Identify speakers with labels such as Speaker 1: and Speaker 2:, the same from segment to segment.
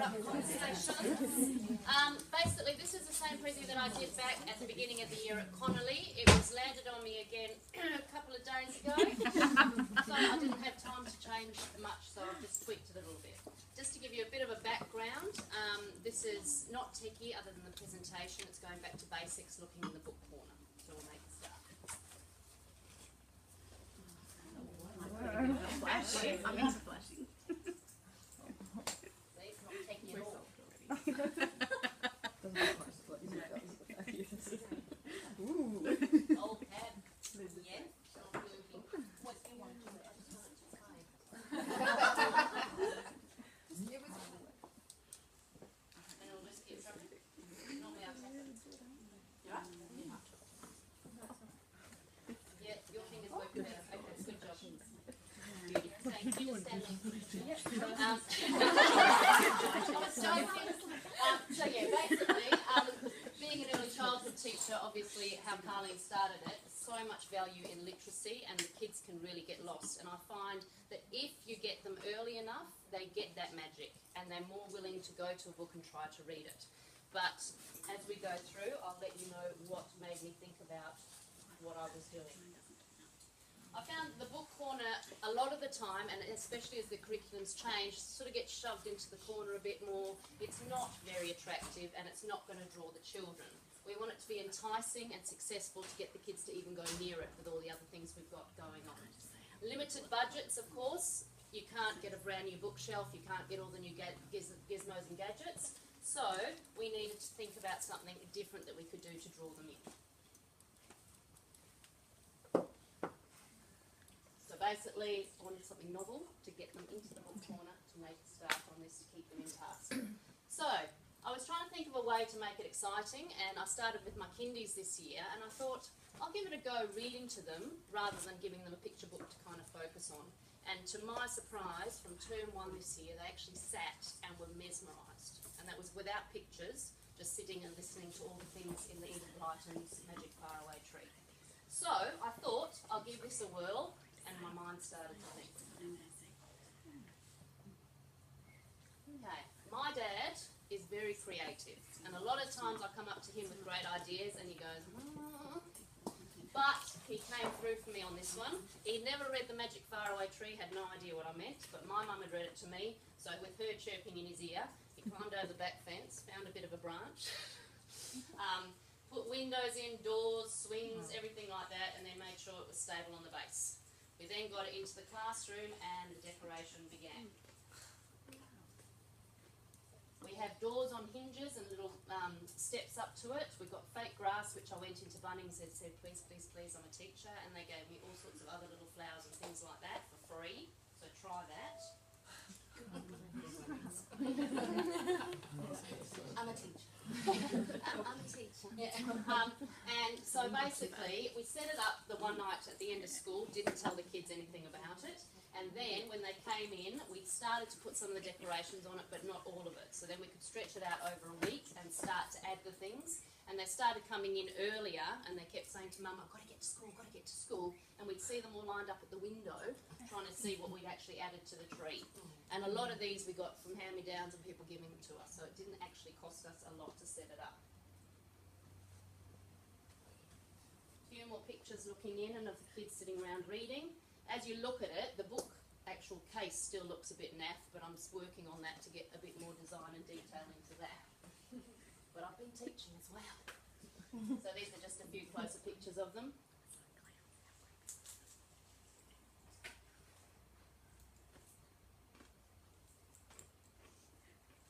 Speaker 1: up conversations. Basically, this is the same prezi that I did back at the beginning of the year at Connolly. It was landed on me again a couple of days ago, so I didn't have time to change much, so I've just tweaked it a little bit. Just to give you a bit of a background, this is not techie other than the presentation. It's going back to basics, looking in the book corner. So we'll make a start.
Speaker 2: Flashing. I'm into flashing.
Speaker 1: See, it's not techie at all. Old pad. Yeah. And it'll just keep something. Normally I'll tap it. You right? Yeah, your finger's working better. Okay, good job. Thank you. Just stand there. So yeah, basically, being an early childhood teacher, obviously how Carleen started it, so much value in literacy and the kids can really get lost. And I find that if you get them early enough, they get that magic and they're more willing to go to a book and try to read it. But as we go through, I'll let you know what made me think about what I was doing. I found the book corner a lot of the time, and especially as the curriculums change, sort of gets shoved into the corner a bit more. It's not very attractive and it's not going to draw the children. We want it to be enticing and successful to get the kids to even go near it with all the other things we've got going on. Limited budgets, of course. You can't get a brand new bookshelf, you can't get all the new gizmos and gadgets. So we needed to think about something different that we could do to draw them in. So basically, I wanted something novel to get them into the book corner to make a start on this to keep them in task. So I was trying to think of a way to make it exciting, and I started with my Kindies this year, and I thought I'll give it a go reading to them rather than giving them a picture book to kind of focus on. And to my surprise, from term 1 this year, they actually sat and were mesmerised, and that was without pictures, just sitting and listening to all the things in the Edith Blyton's Magic Faraway Tree. So I thought I'll give this a whirl, and my mind started to think. Okay, my dad is very creative, and a lot of times I come up to him with great ideas and he goes, but he came through for me on this one. He never read the Magic Faraway Tree, had no idea what I meant, but my mum had read it to me, so with her chirping in his ear, he climbed over the back fence, found a bit of a branch, put windows in, doors, swings, everything like that, and then made sure it was stable on the base. We then got it into the classroom and the decoration began. We have doors on hinges and little steps up to it. We've got fake grass, which I went into Bunnings and said, please, please, please, I'm a teacher. And they gave me all sorts of other little flowers and things like that for free. So try that. I'm a teacher. I'm a teacher. Yeah. And so basically, we set it up the one night at the end of school, didn't tell the kids anything about it. And then when they came in, we started to put some of the decorations on it, but not all of it. So then we could stretch it out over a week and start to add the things. And they started coming in earlier, and they kept saying to Mum, I've got to get to school, got to get to school. And we'd see them all lined up at the window, trying to see what we'd actually added to the tree. And a lot of these we got from hand-me-downs and people giving them to us, so it didn't actually cost us a lot to set it up. A few more pictures looking in and of the kids sitting around reading. As you look at it, the book actual case still looks a bit naff, but I'm just working on that to get a bit more design and detail into that. But I've been teaching as well. So these are just a few closer pictures of them.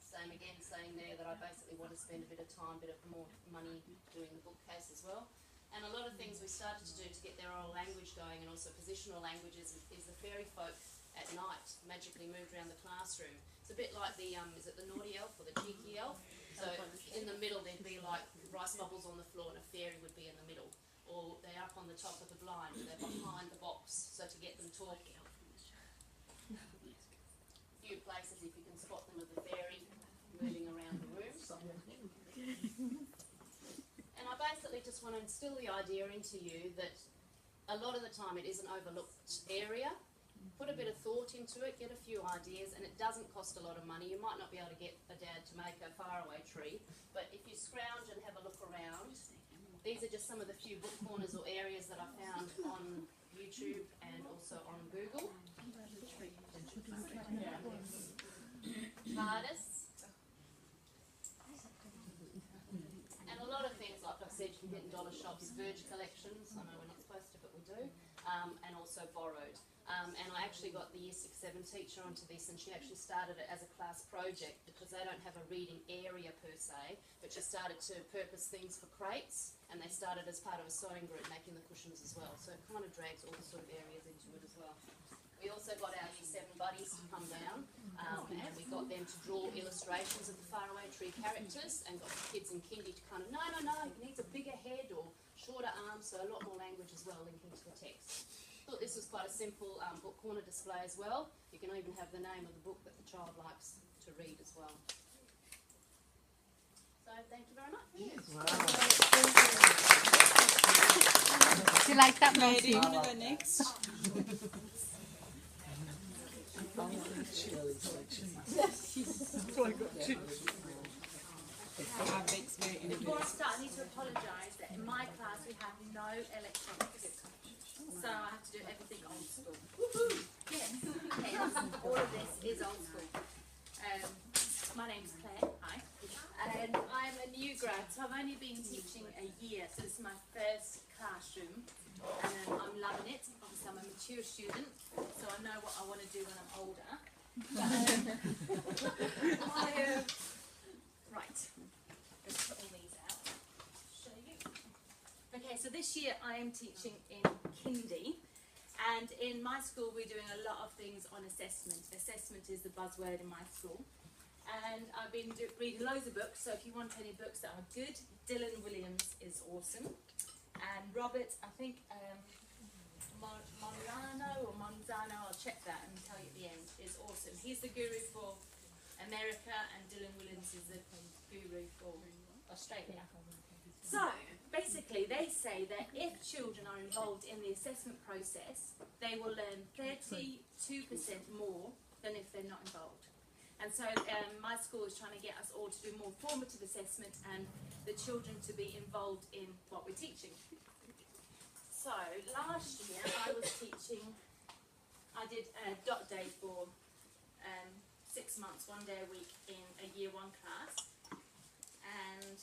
Speaker 1: Same again, saying there that I basically want to spend a bit of time, a bit of more money doing the bookcase as well. And a lot of things we started to do to get their oral language going, and also positional languages, is the fairy folk at night magically moved around the classroom. It's a bit like the, is it the naughty elf or the cheeky elf? So in the middle there'd be like rice bubbles on the floor and a fairy would be in the middle. Or they're up on the top of the blind, or they're behind the box, so to get them talking. A few places if you can spot them of the fairy moving around the room. And I basically just want to instill the idea into you that a lot of the time it is an overlooked area, put a bit of thought into it, get a few ideas, and it doesn't cost a lot of money. You might not be able to get a dad to make a faraway tree, but if you scrounge and have a look around, these are just some of the few book corners or areas that I found on YouTube and also on Google. TARDIS. And a lot of things, like I said, you can get in dollar shops, Verge collections, I know we're not supposed to, but we do, and also borrowed. And I actually got the Year 6-7 teacher onto this, and she actually started it as a class project because they don't have a reading area per se, but she started to purpose things for crates, and they started as part of a sewing group making the cushions as well. So it kind of drags all the sort of areas into it as well. We also got our Year 7 buddies to come down, and we got them to draw illustrations of the Faraway Tree characters, and got the kids in Kindy to kind of, no, he needs a bigger head or shorter arms, so a lot more language as well linking to the text. Thought this was quite a simple book corner display as well. You can even have the name of the book that the child likes to read as well. So thank you very much.
Speaker 3: Wow.
Speaker 2: Do you like that,
Speaker 4: Mary,
Speaker 2: Matthew?
Speaker 4: you want to go next?
Speaker 2: Before I start, I need to apologise that in my class we have no electronics. So I have to do everything old school. Yes, all of this is old school. My name's Claire, hi. And I'm a new grad, so I've only been teaching a year, so this is my first classroom. And I'm loving it. Obviously I'm a mature student, so I know what I want to do when I'm older. Right, let's put all these out. Show you. Okay, so this year I am teaching in Kindy, and in my school we're doing a lot of things on assessment. Assessment is the buzzword in my school, and I've been reading loads of books, so if you want any books that are good, Dylan Williams is awesome, and Robert, I think Monzano, I'll check that and tell you at the end, is awesome. He's the guru for America, and Dylan Williams is the guru for Australia. So, basically, they say that if children are involved in the assessment process, they will learn 32% more than if they're not involved. And so, my school is trying to get us all to do more formative assessment and the children to be involved in what we're teaching. So, last year I was teaching, I did a dot day for 6 months, 1 day a week in a Year 1 class, and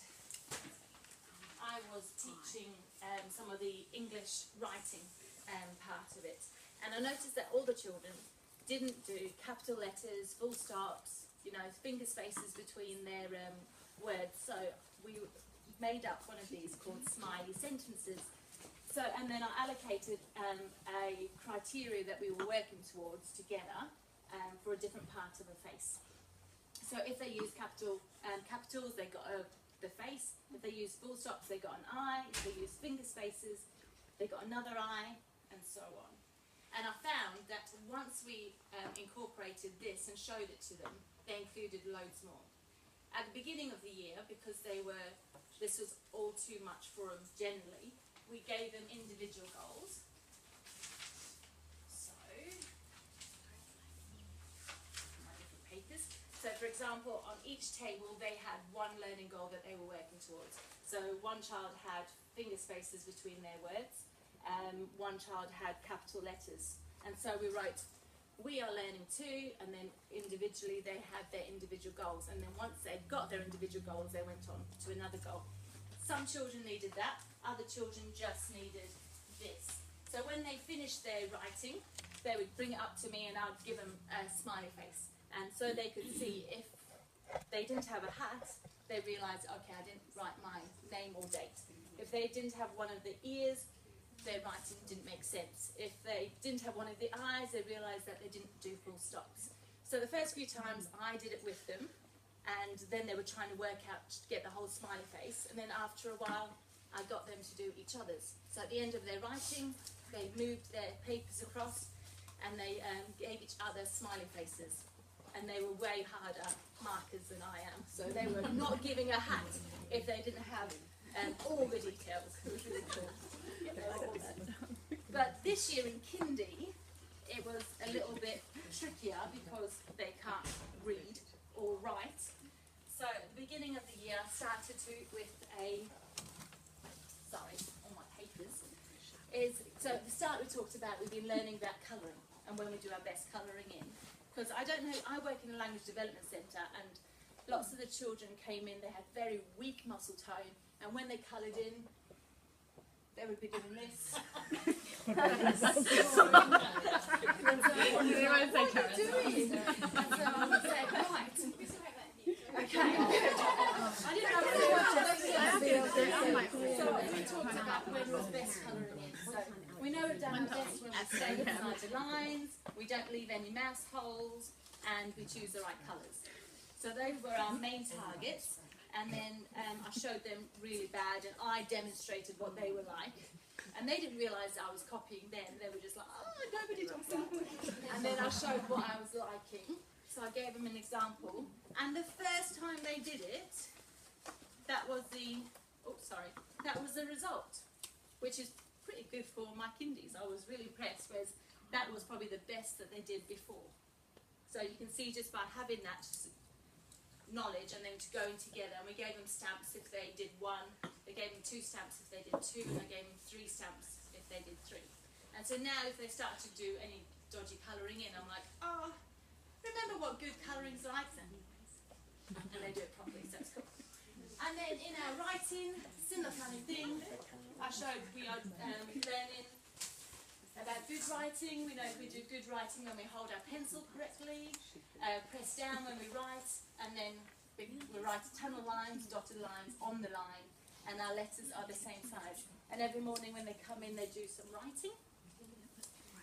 Speaker 2: I was teaching some of the English writing part of it. And I noticed that all the children didn't do capital letters, full stops, you know, finger spaces between their words. So we made up one of these called smiley sentences. So, and then I allocated a criteria that we were working towards together for a different part of a face. So if they use capitals, they got the face. If they use full stops, they got an eye. If they use finger spaces, they got another eye, and so on. And I found that once we incorporated this and showed it to them, they included loads more. At the beginning of the year, because this was all too much for them generally, we gave them individual goals. So, my different papers. So, for example, on each table they had one learning goal that they were working towards. So, one child had finger spaces between their words. One child had capital letters. And so we wrote, we are learning too, and then individually they had their individual goals. And then once they got their individual goals, they went on to another goal. Some children needed that, other children just needed this. So when they finished their writing, they would bring it up to me and I'd give them a smiley face. And so they could see if they didn't have a hat, they realised, okay, I didn't write my name or date. If they didn't have one of the ears, their writing didn't make sense. If they didn't have one of the eyes, they realised that they didn't do full stops. So the first few times I did it with them, and then they were trying to work out to get the whole smiley face, and then after a while I got them to do each other's. So at the end of their writing, they moved their papers across and they gave each other smiley faces, and they were way harder markers than I am, so they were not giving a hat if they didn't have all the details. It was really cool. But this year in Kindy, it was a little bit trickier because they can't read or write. So at the beginning of the year I started with a, sorry, all my papers, so at the start we talked about, we've been learning about colouring and when we do our best colouring in. Because I don't know, I work in a language development centre and lots of the children came in, they had very weak muscle tone, and when they coloured in, they would be doing this. And so I was like, what are you doing? And so I would say, right. Okay. I didn't know so we talked about when was best colouring in. So we know we've done our best when we stay inside the lines, we don't leave any mouse holes, and we choose the right colours. So those were our main targets, and then I showed them really bad, and I demonstrated what they were like. And they didn't realise I was copying them, they were just like, oh, nobody does that. And then I showed what I was liking, so I gave them an example. And the first time they did it, that was the result, which is pretty good for my kindies. I was really impressed, whereas that was probably the best that they did before. So you can see just by having that knowledge and then going together, and we gave them stamps if they did 1, they gave them 2 stamps if they did 2, and I gave them 3 stamps if they did 3. And so now if they start to do any dodgy colouring in, I'm like, oh, remember what good colouring's like? And they do it properly, so it's cool. And then in our writing, similar kind of thing, I showed we are learning about good writing. We know if we do good writing when we hold our pencil correctly, press down when we write, and then we write tunnel lines, dotted lines on the line, and our letters are the same size. And every morning when they come in, they do some writing.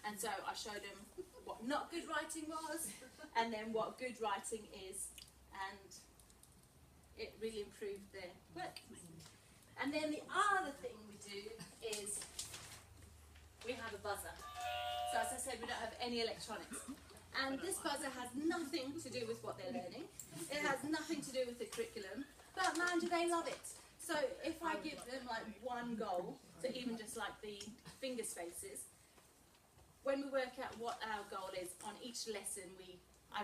Speaker 2: And so I showed them what not good writing was, and then what good writing is, and it really improved their work. And then the other thing we do is we have a buzzer. So as I said, we don't have any electronics. And this buzzer has nothing to do with what they're learning. It has nothing to do with the curriculum. But man, do they love it. So if I give them like one goal, so even just like the finger spaces, when we work out what our goal is on each lesson, I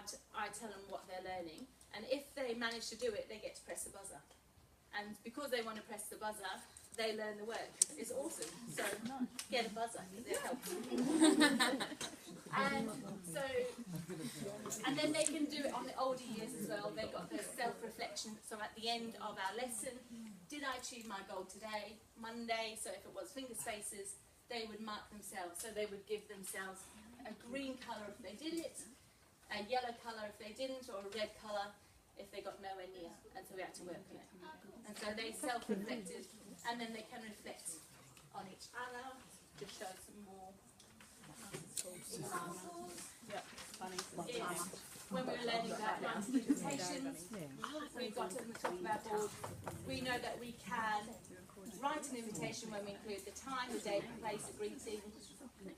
Speaker 2: tell them what they're learning. And if they manage to do it, they get to press the buzzer. And because they want to press the buzzer, they learn the work. It's awesome. So get a buzzer, because it helps. And then they can do it on the older years as well. They've got their self-reflection. So at the end of our lesson, did I achieve my goal today? Monday, so if it was finger spaces, they would mark themselves. So they would give themselves a green colour if they did it, a yellow colour if they didn't, or a red colour if they got nowhere near. And so we had to work on it. And so they self-reflected, and then they can reflect on each other. Just show some more examples. When we were learning about writing invitations, we've got on the top of our board, we know that we can write an invitation when we include the time, the date, the place, the greeting,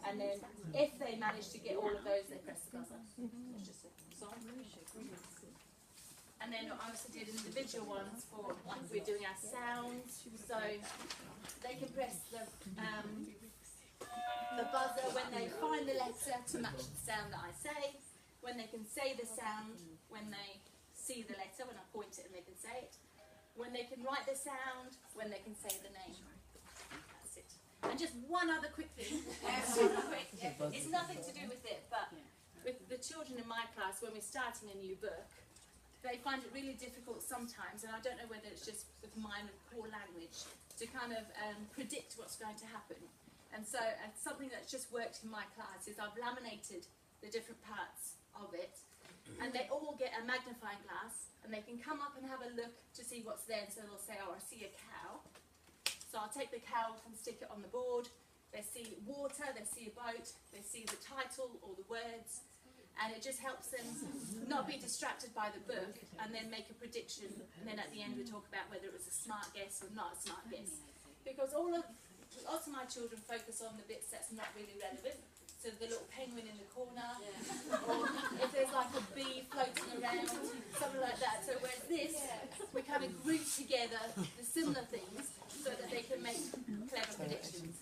Speaker 2: and then if they manage to get all of those, they press the buzzer. It's just a song. And then I also did individual ones for, like, we're doing our sounds, so they can press the buzzer when they find the letter to match the sound that I say, when they can say the sound, when they see the letter, when I point it and they can say it, when they can write the sound, when they can say the name. That's it. And just one other quick thing, super quick, it's nothing to do with it, but with the children in my class, when we're starting a new book, they find it really difficult sometimes, and I don't know whether it's just with mine with poor language, to kind of predict what's going to happen. And so something that's just worked in my class is I've laminated the different parts of it, and they all get a magnifying glass, and they can come up and have a look to see what's there. And so they'll say, oh, I see a cow. So I'll take the cow and stick it on the board. They see water, they see a boat, they see the title or the words, and it just helps them not be distracted by the book and then make a prediction, and then at the end we talk about whether it was a smart guess or not a smart guess. Because lots of my children focus on the bits that's not really relevant, so the little penguin in the corner, or if there's like a bee floating around, something like that. So whereas this, we kind of group together the similar things so that they can make clever predictions.